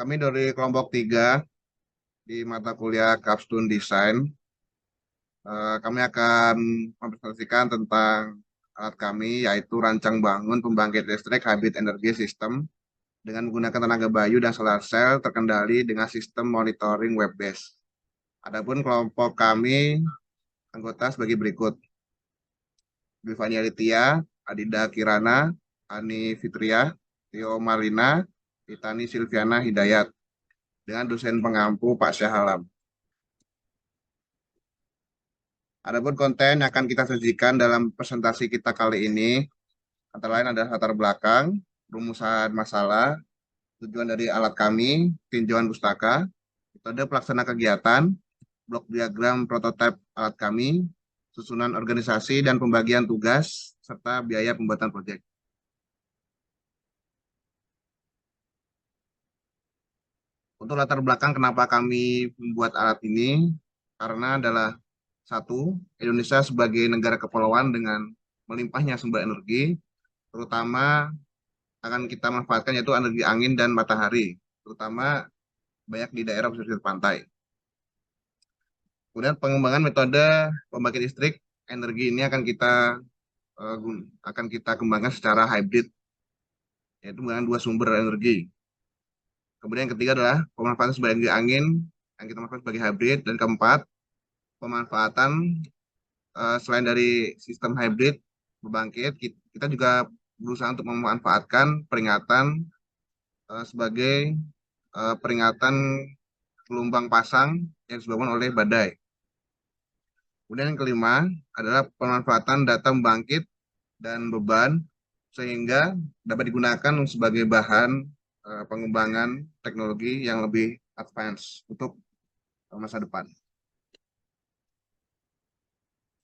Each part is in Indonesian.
Kami dari kelompok 3 di mata kuliah Capstone Design. Kami akan mempresentasikan tentang alat kami, yaitu rancang bangun pembangkit listrik hybrid energy system dengan menggunakan tenaga bayu dan solar cell terkendali dengan sistem monitoring web based. Adapun kelompok kami anggota sebagai berikut: Bivani Aditya, Adida Kirana, Ani Fitria, Tio Marlina, Itani Silviana Hidayat, dengan dosen pengampu Pak Syahalam. Adapun konten yang akan kita sajikan dalam presentasi kita kali ini antara lain adalah latar belakang, rumusan masalah, tujuan dari alat kami, tinjauan pustaka, metode pelaksana kegiatan, blok diagram prototipe alat kami, susunan organisasi dan pembagian tugas, serta biaya pembuatan proyek. Untuk latar belakang kenapa kami membuat alat ini, karena adalah satu, Indonesia sebagai negara kepulauan dengan melimpahnya sumber energi, terutama akan kita manfaatkan yaitu energi angin dan matahari, terutama banyak di daerah pesisir pantai. Kemudian pengembangan metode pembangkit listrik energi ini akan kita kembangkan secara hybrid, yaitu menggunakan 2 sumber energi. Kemudian yang ketiga adalah pemanfaatan sumber energi angin yang kita manfaatkan sebagai hybrid, dan keempat, pemanfaatan selain dari sistem hybrid pembangkit, kita juga berusaha untuk memanfaatkan peringatan sebagai peringatan gelombang pasang yang disebabkan oleh badai. Kemudian yang kelima adalah pemanfaatan data pembangkit dan beban sehingga dapat digunakan sebagai bahan pengembangan teknologi yang lebih advance untuk masa depan.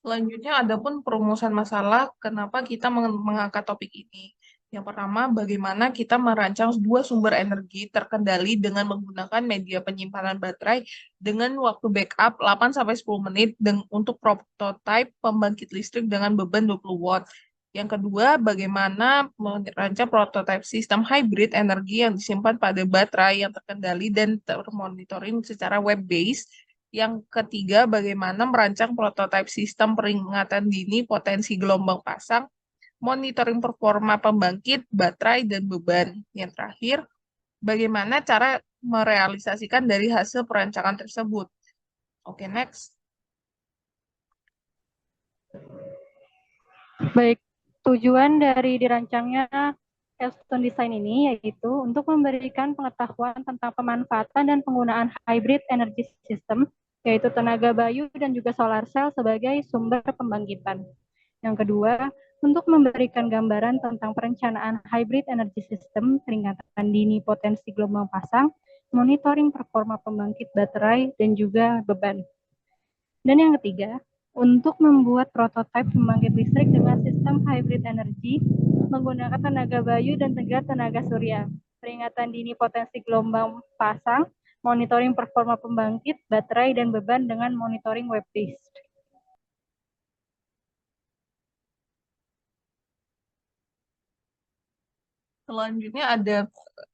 Selanjutnya ada pun perumusan masalah kenapa kita mengangkat topik ini. Yang pertama, bagaimana kita merancang 2 sumber energi terkendali dengan menggunakan media penyimpanan baterai dengan waktu backup 8-10 menit untuk prototipe pembangkit listrik dengan beban 20 watt. Yang kedua, bagaimana merancang prototipe sistem hybrid energi yang disimpan pada baterai yang terkendali dan termonitoring secara web-based. Yang ketiga, bagaimana merancang prototipe sistem peringatan dini potensi gelombang pasang, monitoring performa pembangkit, baterai, dan beban. Yang terakhir, bagaimana cara merealisasikan dari hasil perancangan tersebut. Oke, next. Baik, tujuan dari dirancangnya Capstone Design ini yaitu untuk memberikan pengetahuan tentang pemanfaatan dan penggunaan hybrid energy system, yaitu tenaga bayu dan juga solar cell sebagai sumber pembangkitan. Yang kedua, untuk memberikan gambaran tentang perencanaan hybrid energy system, peringatan dini potensi gelombang pasang, monitoring performa pembangkit baterai, dan juga beban. Dan yang ketiga, untuk membuat prototipe pembangkit listrik dengan sistem hybrid energy menggunakan tenaga bayu dan tenaga surya, peringatan dini potensi gelombang pasang, monitoring performa pembangkit, baterai, dan beban dengan monitoring web-based. Selanjutnya ada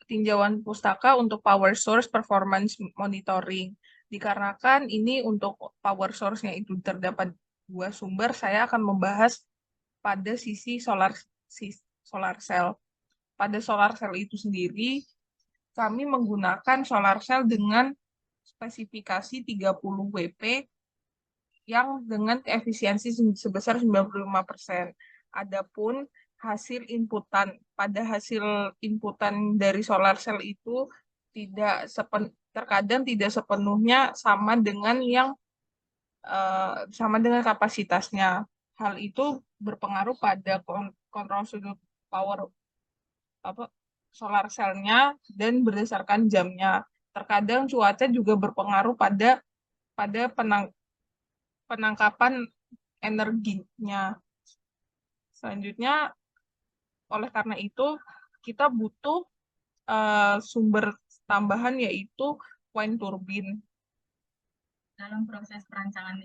tinjauan pustaka untuk power source performance monitoring. Dikarenakan ini untuk power source-nya itu terdapat 2 sumber, saya akan membahas pada sisi solar cell. Pada solar cell itu sendiri, kami menggunakan solar cell dengan spesifikasi 30 WP yang dengan efisiensi sebesar 95%. Adapun hasil inputan dari solar cell itu terkadang tidak sepenuhnya sama dengan kapasitasnya. Hal itu berpengaruh pada kontrol sudut power solar cell-nya dan berdasarkan jamnya. Terkadang cuaca juga berpengaruh pada penangkapan energinya. Selanjutnya, oleh karena itu, kita butuh sumber tambahan yaitu wind turbine. Dalam proses perancangan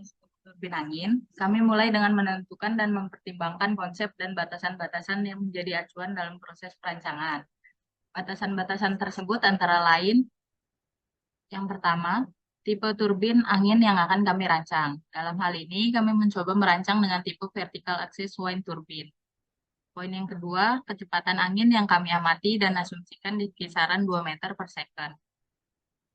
turbin angin, kami mulai dengan menentukan dan mempertimbangkan konsep dan batasan-batasan yang menjadi acuan dalam proses perancangan. Batasan-batasan tersebut antara lain Yang pertama, tipe turbin angin yang akan kami rancang. Dalam hal ini, kami mencoba merancang dengan tipe vertical axis wind turbine. Poin yang kedua, kecepatan angin yang kami amati dan asumsikan di kisaran 2 meter per second.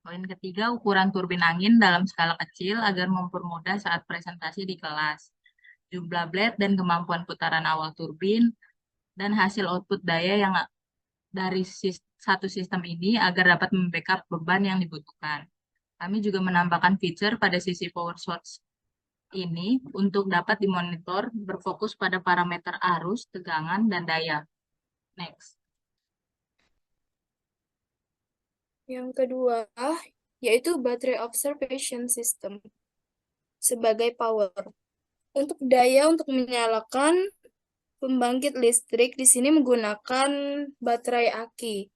Poin ketiga, ukuran turbin angin dalam skala kecil agar mempermudah saat presentasi di kelas. Jumlah blade dan kemampuan putaran awal turbin, dan hasil output daya yang dari satu sistem ini agar dapat membackup beban yang dibutuhkan. Kami juga menambahkan feature pada sisi power source ini untuk dapat dimonitor berfokus pada parameter arus, tegangan, dan daya. Next. Yang kedua, yaitu baterai observation system sebagai power. Untuk daya untuk menyalakan pembangkit listrik di sini menggunakan baterai aki.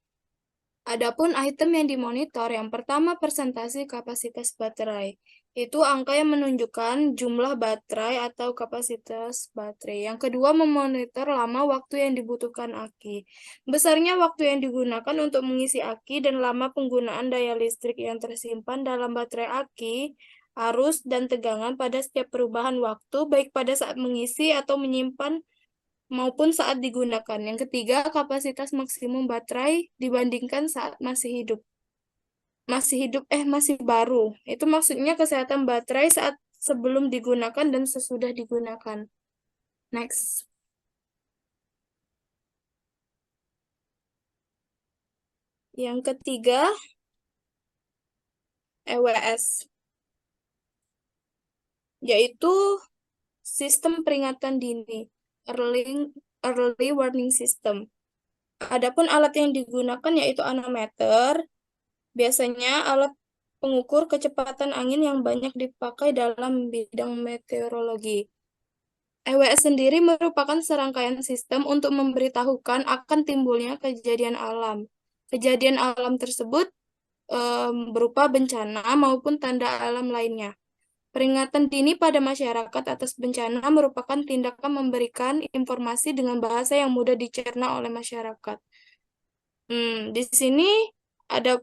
Adapun item yang dimonitor, yang pertama persentase kapasitas baterai. Itu angka yang menunjukkan jumlah baterai atau kapasitas baterai. Yang kedua, memonitor lama waktu yang dibutuhkan aki. Besarnya waktu yang digunakan untuk mengisi aki dan lama penggunaan daya listrik yang tersimpan dalam baterai aki, arus, dan tegangan pada setiap perubahan waktu, baik pada saat mengisi atau menyimpan maupun saat digunakan. Yang ketiga, kapasitas maksimum baterai dibandingkan saat masih hidup. Masih baru. Itu maksudnya kesehatan baterai saat sebelum digunakan dan sesudah digunakan. Next. Yang ketiga, EWS, yaitu sistem peringatan dini, early warning system. Adapun alat yang digunakan yaitu anemometer, biasanya alat pengukur kecepatan angin yang banyak dipakai dalam bidang meteorologi. EWS sendiri merupakan serangkaian sistem untuk memberitahukan akan timbulnya kejadian alam. Kejadian alam tersebut berupa bencana maupun tanda alam lainnya. Peringatan dini pada masyarakat atas bencana merupakan tindakan memberikan informasi dengan bahasa yang mudah dicerna oleh masyarakat. Di sini ada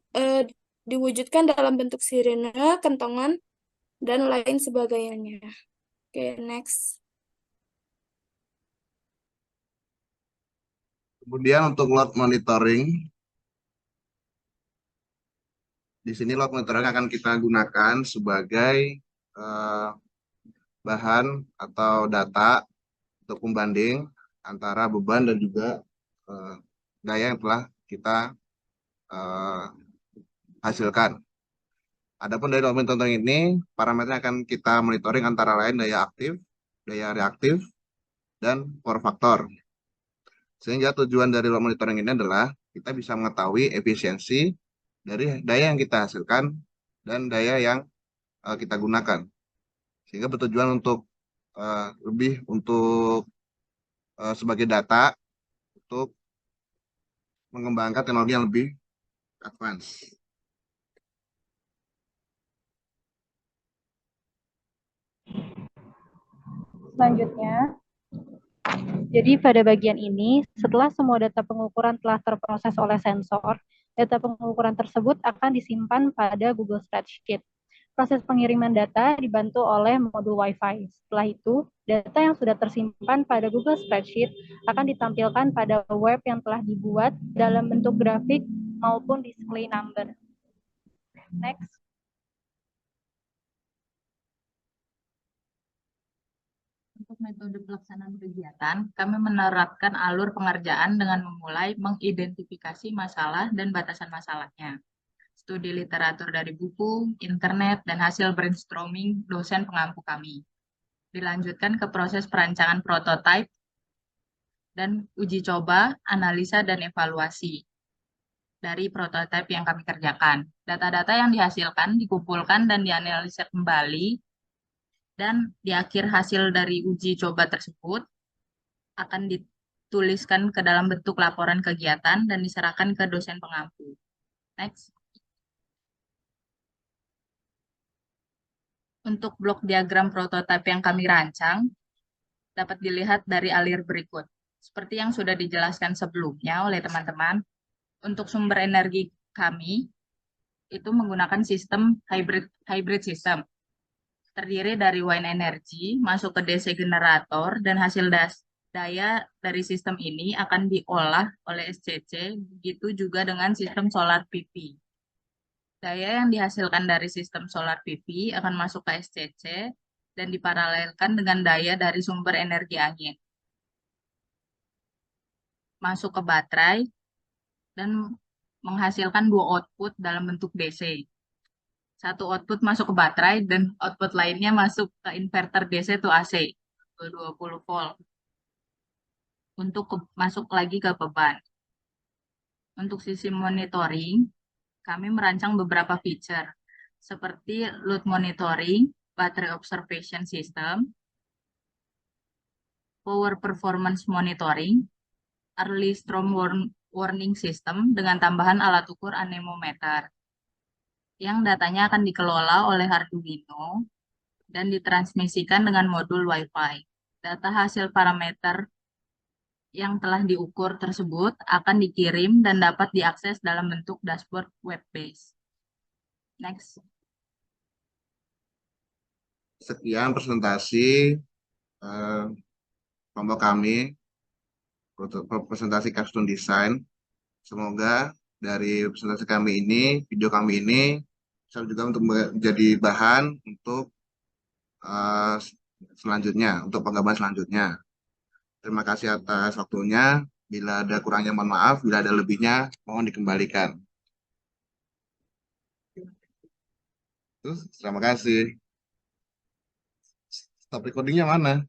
diwujudkan dalam bentuk sirene, kentongan, dan lain sebagainya. Oke, next. Kemudian untuk load monitoring, di sini load monitoring akan kita gunakan sebagai bahan atau data untuk pembanding antara beban dan juga daya yang telah kita hasilkan. Adapun dari load monitoring ini, parameter akan kita monitoring antara lain daya aktif, daya reaktif, dan power factor. Sehingga tujuan dari load monitoring ini adalah kita bisa mengetahui efisiensi dari daya yang kita hasilkan dan daya yang kita gunakan. Sehingga bertujuan untuk lebih untuk sebagai data untuk mengembangkan teknologi yang lebih advance. Selanjutnya, jadi pada bagian ini, setelah semua data pengukuran telah terproses oleh sensor, data pengukuran tersebut akan disimpan pada Google Spreadsheet. Proses pengiriman data dibantu oleh modul Wi-Fi. Setelah itu, data yang sudah tersimpan pada Google Spreadsheet akan ditampilkan pada web yang telah dibuat dalam bentuk grafik maupun display number. Next. Untuk metode pelaksanaan kegiatan, kami menerapkan alur pengerjaan dengan memulai mengidentifikasi masalah dan batasan masalahnya. Studi literatur dari buku, internet, dan hasil brainstorming dosen pengampu kami. Dilanjutkan ke proses perancangan prototipe dan uji coba, analisa, dan evaluasi dari prototipe yang kami kerjakan. Data-data yang dihasilkan dikumpulkan dan dianalisa kembali, dan di akhir hasil dari uji coba tersebut akan dituliskan ke dalam bentuk laporan kegiatan dan diserahkan ke dosen pengampu. Next. Untuk blok diagram prototipe yang kami rancang, dapat dilihat dari alir berikut. Seperti yang sudah dijelaskan sebelumnya oleh teman-teman, untuk sumber energi kami, itu menggunakan sistem hybrid system. Terdiri dari wind energy masuk ke DC generator dan hasil daya dari sistem ini akan diolah oleh SCC, begitu juga dengan sistem solar PV. Daya yang dihasilkan dari sistem solar PV akan masuk ke SCC dan diparalelkan dengan daya dari sumber energi angin. Masuk ke baterai dan menghasilkan dua output dalam bentuk DC. Satu output masuk ke baterai dan output lainnya masuk ke inverter DC to AC 20 volt untuk masuk lagi ke beban. Untuk sisi monitoring, kami merancang beberapa feature seperti load monitoring, battery observation system, power performance monitoring, early storm warning system dengan tambahan alat ukur anemometer yang datanya akan dikelola oleh Arduino dan ditransmisikan dengan modul Wi-Fi. Data hasil parameter yang telah diukur tersebut akan dikirim dan dapat diakses dalam bentuk dashboard web-based. Next. Sekian presentasi kelompok kami, presentasi custom design. Semoga dari presentasi kami ini, video kami ini, bisa juga untuk menjadi bahan untuk selanjutnya, untuk pengembangan selanjutnya. Terima kasih atas waktunya. Bila ada kurangnya mohon maaf, bila ada lebihnya mohon dikembalikan. Terus, terima kasih. Stop recordingnya mana?